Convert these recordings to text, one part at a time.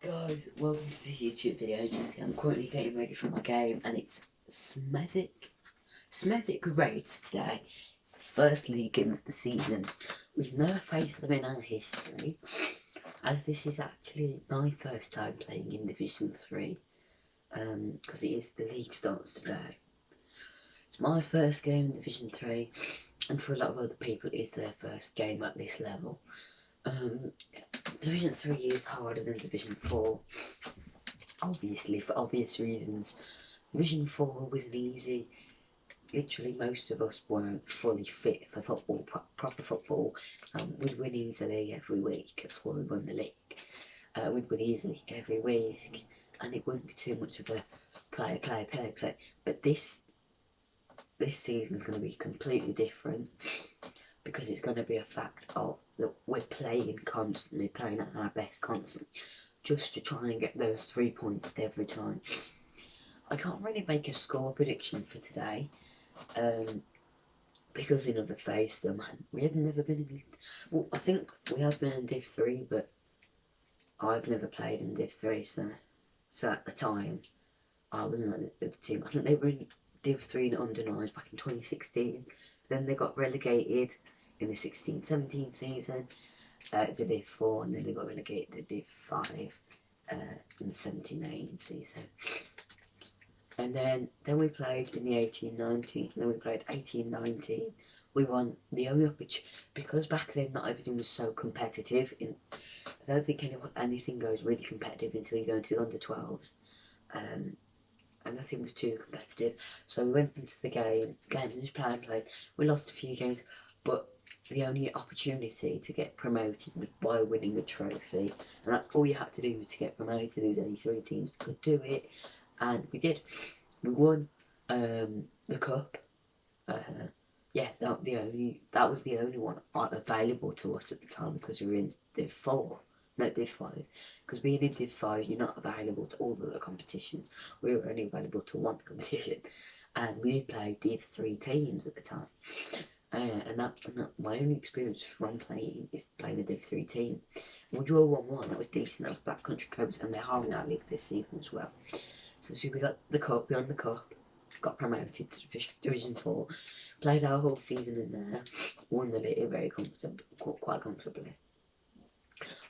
Guys, welcome to this YouTube video. As you can see, I'm currently getting ready for my game, and it's Smethwick Raids today. It's the first league game of the season. We've never faced them in our history, as this is actually my first time playing in Division 3, because the league starts today. It's my first game in Division 3, and for a lot of other people it is their first game at this level. Division 3 is harder than Division 4, obviously, for obvious reasons. Division 4 wasn't easy. Literally, most of us weren't fully fit for football, proper football. We'd win easily every week. That's why we won the league. We'd win easily every week, and it wouldn't be too much of a play. But this season's going to be completely different, because it's going to be a fact of that we're playing constantly, playing at our best constantly, just to try and get those 3 points every time. I can't really make a score prediction for today, because we never faced them. We have never been in... Well, I think we have been in Div 3, but I've never played in Div 3, so at the time, I wasn't at the team. I think they were in Div 3 and under 9s back in 2016. Then they got relegated in the 16-17 season to Div 4, and then they got relegated to Div 5 in the 17-18 season. And then we played in the 18-19, then we played 18-19. We won the only opportunity, because back then not everything was so competitive. I don't think anything goes really competitive until you go into the under 12s. And nothing was too competitive, so we went into the game and just played. We lost a few games, but the only opportunity to get promoted was by winning a trophy, and that's all you had to do to get promoted. There was only 3 teams that could do it, and we did. We won the cup. Yeah, that was the only one available to us at the time, because we were in Div 4. No, Div 5. Because being in Div 5, you're not available to all of the competitions. We were only available to one competition. And we did play Div 3 teams at the time. And my only experience from playing is playing a Div 3 team. We drew 1-1, that was decent. That was Black Country Cobras, and they're hard in our league this season as well. So we got the cup, we won the cup, got promoted to Division 4, played our whole season in there, won the league quite comfortably.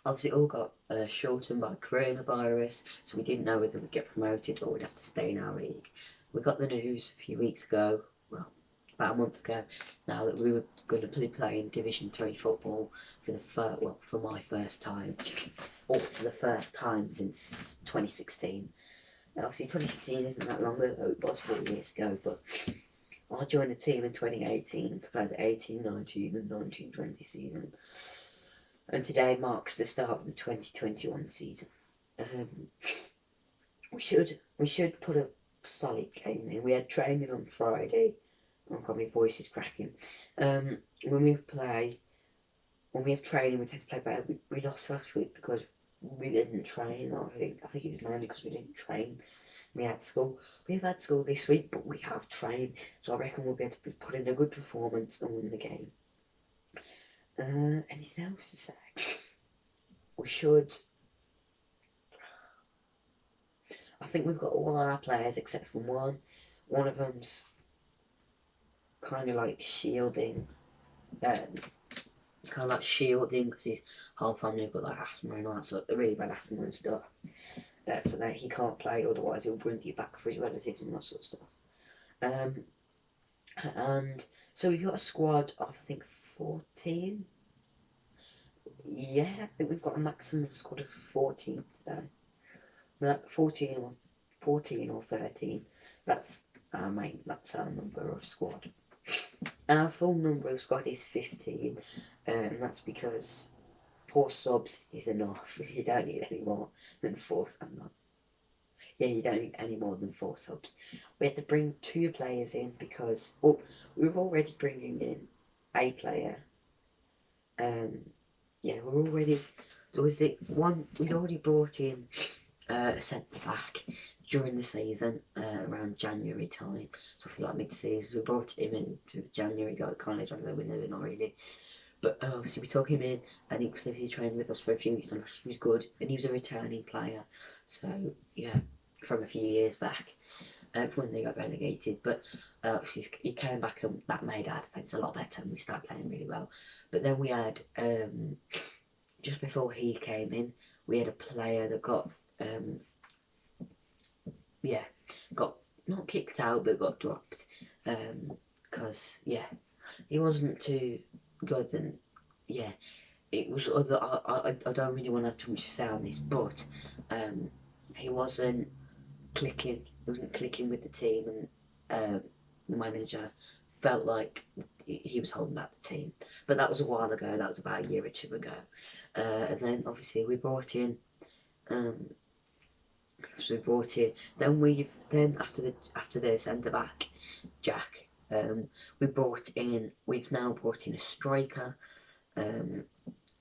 Obviously, it all got shortened by coronavirus, so we didn't know whether we'd get promoted or we'd have to stay in our league. We got the news a few weeks ago, well, about a month ago, now that we were going to be playing Division 3 football for my first time, or for the first time since 2016. Obviously, 2016 isn't that long ago, it was 4 years ago, but I joined the team in 2018 to play the 18-19 and 19-20 season. And today marks the start of the 2021 season. We should put a solid game in. We had training on Friday. Oh God, my voice is cracking. When we have training, we tend to play better. We lost last week because we didn't train. I think it was mainly because we didn't train. We had school. We've had school this week, but we have trained. So I reckon we'll be able to put in a good performance and win the game. Anything else to say? We should... I think we've got all our players except for one. One of them's kind of like shielding. Because his whole family got like asthma and all that sort of really bad asthma and stuff. So that he can't play, otherwise he'll bring you back for his relatives and that sort of stuff. And so we've got a squad of, I think, 14. Yeah, I think we've got a maximum squad of 14 today. No, 14 or 13. That's our number of squad. Our full number of squad is 15, and that's because 4 subs is enough. You don't need any more than 4. You don't need any more than 4 subs. We had to bring 2 players in because we were already bringing in a player. There was the one we'd already brought in a centre back during the season, around January time, so like mid-season. We brought him in to the January, like kind of during the window, not really. But obviously we took him in, and he trained with us for a few weeks, and he was good, and he was a returning player. So yeah, from a few years back, when they got relegated. But obviously he came back, and that made our defence a lot better, and we started playing really well. But then we had just before he came in, we had a player that got got not kicked out but got dropped because he wasn't too good, and it was other. I don't really want to have too much to say on this, but he wasn't clicking. He wasn't clicking with the team, and the manager felt like he was holding back the team. But that was a while ago. That was about a year or two ago. And then obviously we brought in. So we brought in. Then after the centre back, Jack. We've now brought in a striker.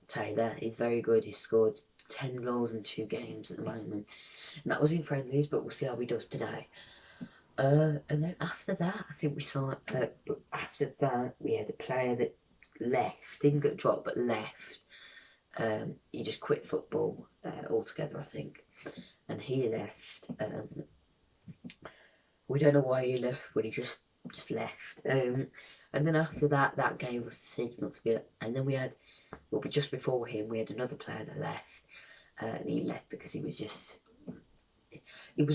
Taylor is very good. He's scored 10 goals in 2 games at the moment. And that was in friendlies, but we'll see how he does today. And then after that, I think we saw. After that, we had a player that left, didn't get dropped, but left. He just quit football altogether, I think, and he left. We don't know why he left, but he just left. And then after that, that gave us the signal to be. And then we had, just before him, we had another player that left, and he left because he was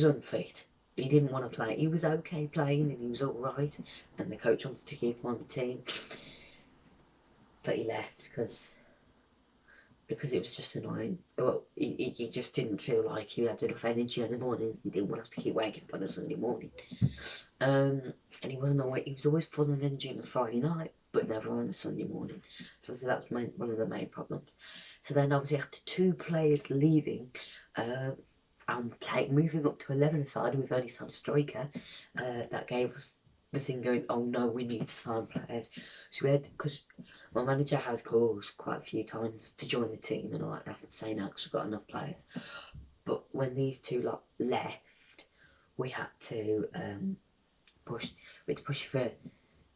unfit. He didn't want to play. He was okay playing, and he was all right, and the coach wanted to keep him on the team, but he left because it was just annoying. Well, he just didn't feel like he had enough energy in the morning. He didn't want to have to keep waking up on a Sunday morning. And he wasn't always. He was always full of energy on a Friday night, but never on a Sunday morning. So that was one of the main problems. So then, obviously, after 2 players leaving, and moving up to 11 aside, and we've only signed a striker, that gave us the thing going, oh no, we need to sign players. So we had, because my manager has called quite a few times to join the team, and I have to say no because we've got enough players. But when these 2 lot left, we had to push for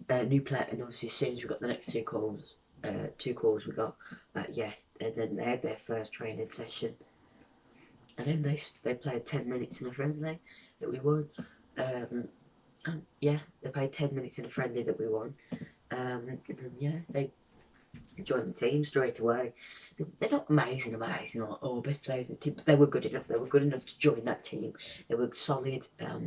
a new player, and obviously as soon as we got the next 2 calls we got, and then they had their first training session. And then they played 10 minutes in a friendly that we won. And they played 10 minutes in a friendly that we won. And then they joined the team straight away. They're not amazing, or best players in the team, but they were good enough. They were good enough to join that team. They were solid, a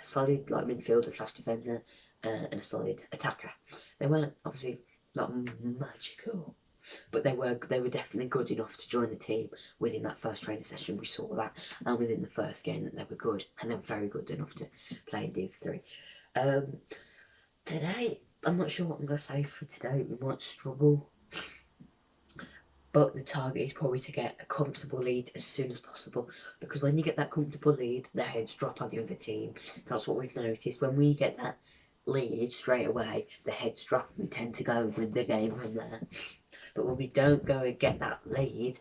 solid like midfielder / defender, and a solid attacker. They weren't obviously not magical, but they were definitely good enough to join the team. Within that first training session, we saw that, and within the first game, that they were good, and they were very good enough to play in Div 3. Today, I'm not sure what I'm going to say for today. We might struggle, but the target is probably to get a comfortable lead as soon as possible, because when you get that comfortable lead, the heads drop on the other team. That's what we've noticed. When we get that lead straight away, the heads drop, and we tend to go with the game from there. But when we don't go and get that lead,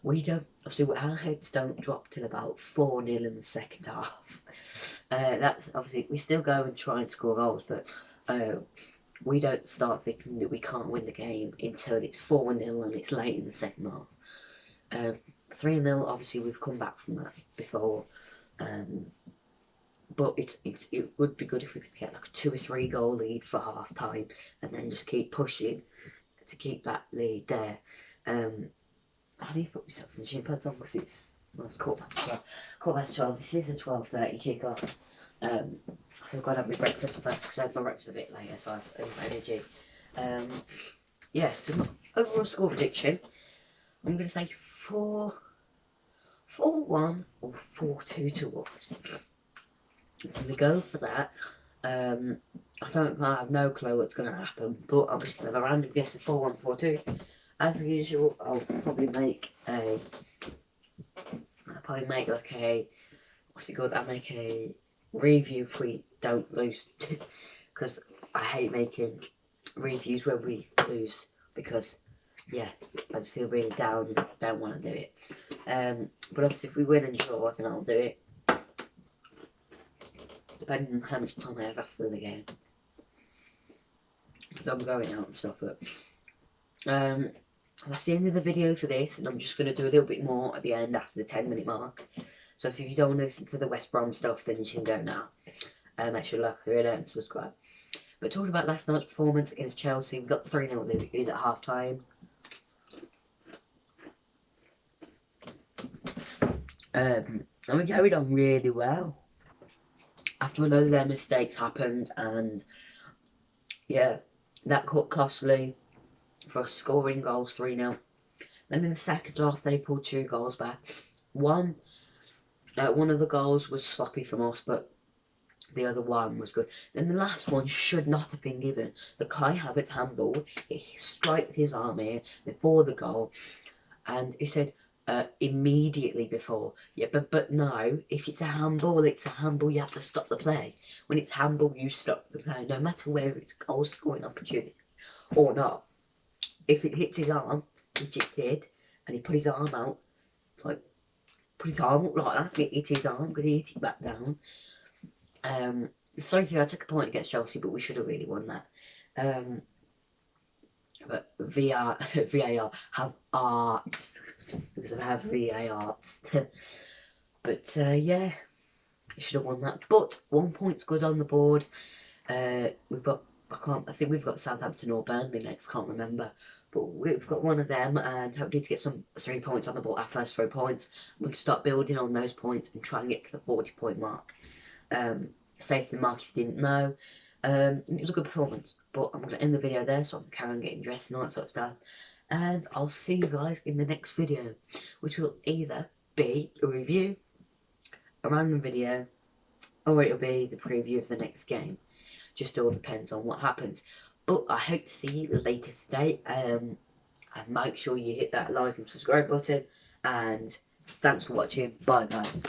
obviously our heads don't drop till about 4-0 in the second half. That's obviously, we still go and try and score goals, but we don't start thinking that we can't win the game until it's 4-0 and it's late in the second half. 3-0, obviously we've come back from that before, but it would be good if we could get like a 2 or 3 goal lead for half time, and then just keep pushing to keep that lead there. I need to put myself some shin pads on because it's 12:15. This is a 12:30 kick-off. So I've got to have my breakfast first because I had my breakfast a bit later, so I've enough energy. So my overall score prediction, I'm going to say 4-1 or 4-2 to us. I'm going to go for that. I have no clue what's going to happen, but I'm just going to have a random guess of 4-1, 4-2. As usual, I'll probably make like a, what's it called? I'll make a review if we don't lose, because I hate making reviews when we lose, because I just feel really down and don't want to do it. But obviously if we win and draw, then I'll do it, depending on how much time I have after the game, because I'm going out and stuff. But That's the end of the video for this, and I'm just going to do a little bit more at the end after the 10-minute mark. So if you don't want to listen to the West Brom stuff, then you can go now. Make sure to like the video and subscribe. But talking about last night's performance against Chelsea, we got 3-0 lead at half time. And we carried on really well after a load of their mistakes happened, and yeah, that got costly for us scoring goals 3-0. Then in the second half, they pulled 2 goals back. One of the goals was sloppy from us, but the other one was good. Then the last one should not have been given. The Kai Havertz handball, he struck his arm here before the goal, and he said immediately before. Yeah, but no, if it's a handball, it's a handball. You have to stop the play. When it's handball, you stop the play, no matter whether it's goal scoring opportunity or not. If it hits his arm, which it did, and he put his arm out, like put his arm up like that, it hit his arm, because he hit it back down. Sorry, I took a point against Chelsea, but we should have really won that. But VAR have art, because I have VAR. But yeah, should have won that. But 1 point's good on the board. We've got I think we've got Southampton or Burnley next. Can't remember. But we've got one of them, and hopefully to get some 3 points on the board. Our first 3 points, we can start building on those points and try and get to the 40-point mark. Safety mark if you didn't know. It was a good performance, but I'm going to end the video there so I can carry on getting dressed and all that sort of stuff. And I'll see you guys in the next video, which will either be a review, a random video, or it'll be the preview of the next game. Just all depends on what happens. But I hope to see you later today. And make sure you hit that like and subscribe button. And thanks for watching. Bye, guys.